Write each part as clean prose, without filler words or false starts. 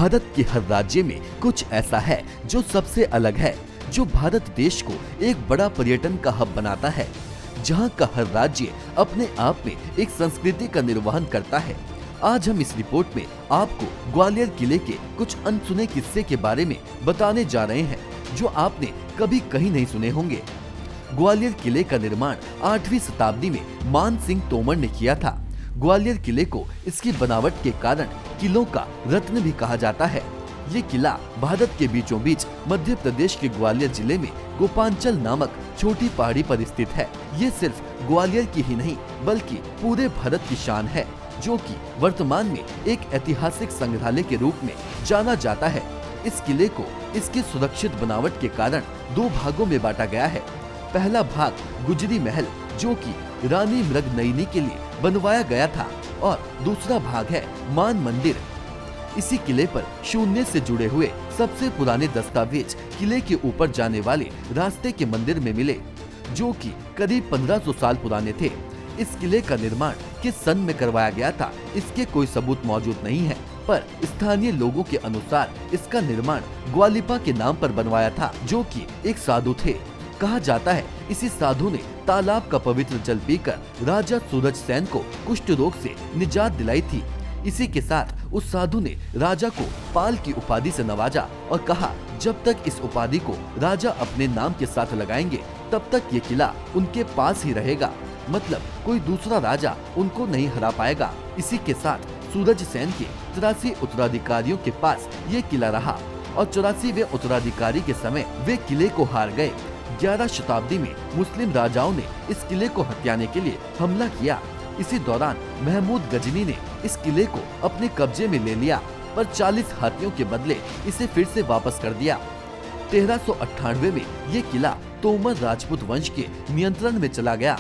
भारत के हर राज्य में कुछ ऐसा है जो सबसे अलग है, जो भारत देश को एक बड़ा पर्यटन का हब बनाता है, जहां का हर राज्य अपने आप में एक संस्कृति का निर्वहन करता है। आज हम इस रिपोर्ट में आपको ग्वालियर किले के कुछ अनसुने किस्से के बारे में बताने जा रहे हैं, जो आपने कभी कहीं नहीं सुने होंगे। ग्वालियर किले का निर्माण 8वीं शताब्दी में मान सिंह तोमर ने किया था। ग्वालियर किले को इसकी बनावट के कारण किलों का रत्न भी कहा जाता है। ये किला भारत के बीचों बीच मध्य प्रदेश के ग्वालियर जिले में गोपांचल नामक छोटी पहाड़ी पर स्थित है। ये सिर्फ ग्वालियर की ही नहीं बल्कि पूरे भारत की शान है, जो कि वर्तमान में एक ऐतिहासिक संग्रहालय के रूप में जाना जाता है। इस किले को इसकी सुरक्षित बनावट के कारण दो भागों में बांटा गया है। पहला भाग गुजरी महल, जो कि रानी मृगनयनी के लिए बनवाया गया था, और दूसरा भाग है मान मंदिर। इसी किले पर शून्य से जुड़े हुए सबसे पुराने दस्तावेज किले के ऊपर जाने वाले रास्ते के मंदिर में मिले, जो कि करीब 1500 साल पुराने थे। इस किले का निर्माण किस सन में करवाया गया था, इसके कोई सबूत मौजूद नहीं है, पर स्थानीय लोगों के अनुसार इसका निर्माण ग्वालिपा के नाम पर बनवाया था, जो कि एक साधु थे। कहा जाता है इसी साधु ने तालाब का पवित्र जल पीकर राजा सूरज सेन को कुष्ठ रोग से निजात दिलाई थी। इसी के साथ उस साधु ने राजा को पाल की उपाधि से नवाजा और कहा, जब तक इस उपाधि को राजा अपने नाम के साथ लगाएंगे तब तक ये किला उनके पास ही रहेगा, मतलब कोई दूसरा राजा उनको नहीं हरा पाएगा। इसी के साथ सूरज सेन के 83 उत्तराधिकारियों के पास ये किला रहा और 84वें उत्तराधिकारी के समय वे किले को हार गए। 11 शताब्दी में मुस्लिम राजाओं ने इस किले को हथियाने के लिए हमला किया। इसी दौरान महमूद गजनी ने इस किले को अपने कब्जे में ले लिया, पर 40 हाथियों के बदले इसे फिर से वापस कर दिया। 1398 में ये किला तोमर राजपूत वंश के नियंत्रण में चला गया।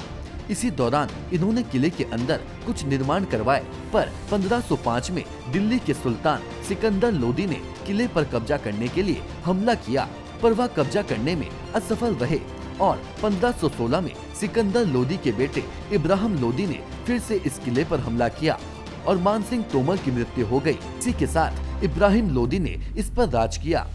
इसी दौरान इन्होंने किले के अंदर कुछ निर्माण करवाए, पर 1505 में दिल्ली के सुल्तान सिकंदर लोदी ने किले पर कब्जा करने के लिए हमला किया, पर वह कब्जा करने में असफल रहे और 1516 में सिकंदर लोदी के बेटे इब्राहिम लोदी ने फिर से इस किले पर हमला किया और मानसिंह तोमर की मृत्यु हो गई। इसी के साथ इब्राहिम लोदी ने इस पर राज किया।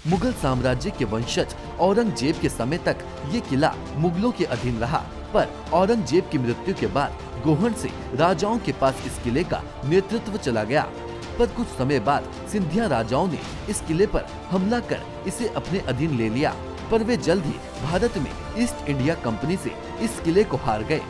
मुगल साम्राज्य के वंशज औरंगजेब के समय तक ये किला मुगलों के अधीन रहा, पर औरंगजेब की मृत्यु के बाद गोहन से राजाओं के पास इस किले का नेतृत्व चला गया। पर कुछ समय बाद सिंधिया राजाओं ने इस किले पर हमला कर इसे अपने अधीन ले लिया, पर वे जल्द ही भारत में ईस्ट इंडिया कंपनी से इस किले को हार गए।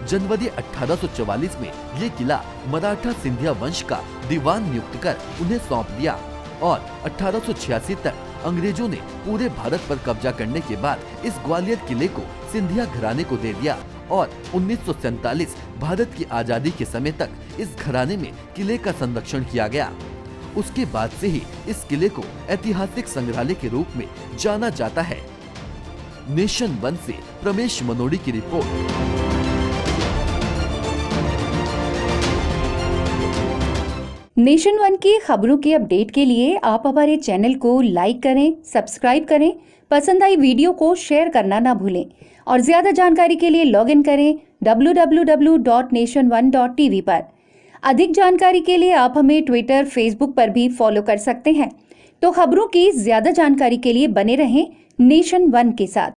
जनवरी 1844 में ये किला मराठा सिंधिया वंश का दीवान नियुक्त कर उन्हें सौंप दिया और 1886 तक अंग्रेजों ने पूरे भारत पर कब्जा करने के बाद इस ग्वालियर किले को सिंधिया घराने को दे दिया और 1947 भारत की आजादी के समय तक इस घराने में किले का संरक्षण किया गया। उसके बाद से ही इस किले को ऐतिहासिक संग्रहालय के रूप में जाना जाता है। नेशन वन से प्रमेश मनोड़ी की रिपोर्ट। नेशन वन की खबरों के अपडेट के लिए आप हमारे चैनल को लाइक करें, सब्सक्राइब करें, पसंद आई वीडियो को शेयर करना ना भूलें और ज्यादा जानकारी के लिए लॉग इन करें www.nation1.tv पर। अधिक जानकारी के लिए आप हमें ट्विटर, फेसबुक पर भी फॉलो कर सकते हैं। तो खबरों की ज्यादा जानकारी के लिए बने रहें नेशन वन के साथ।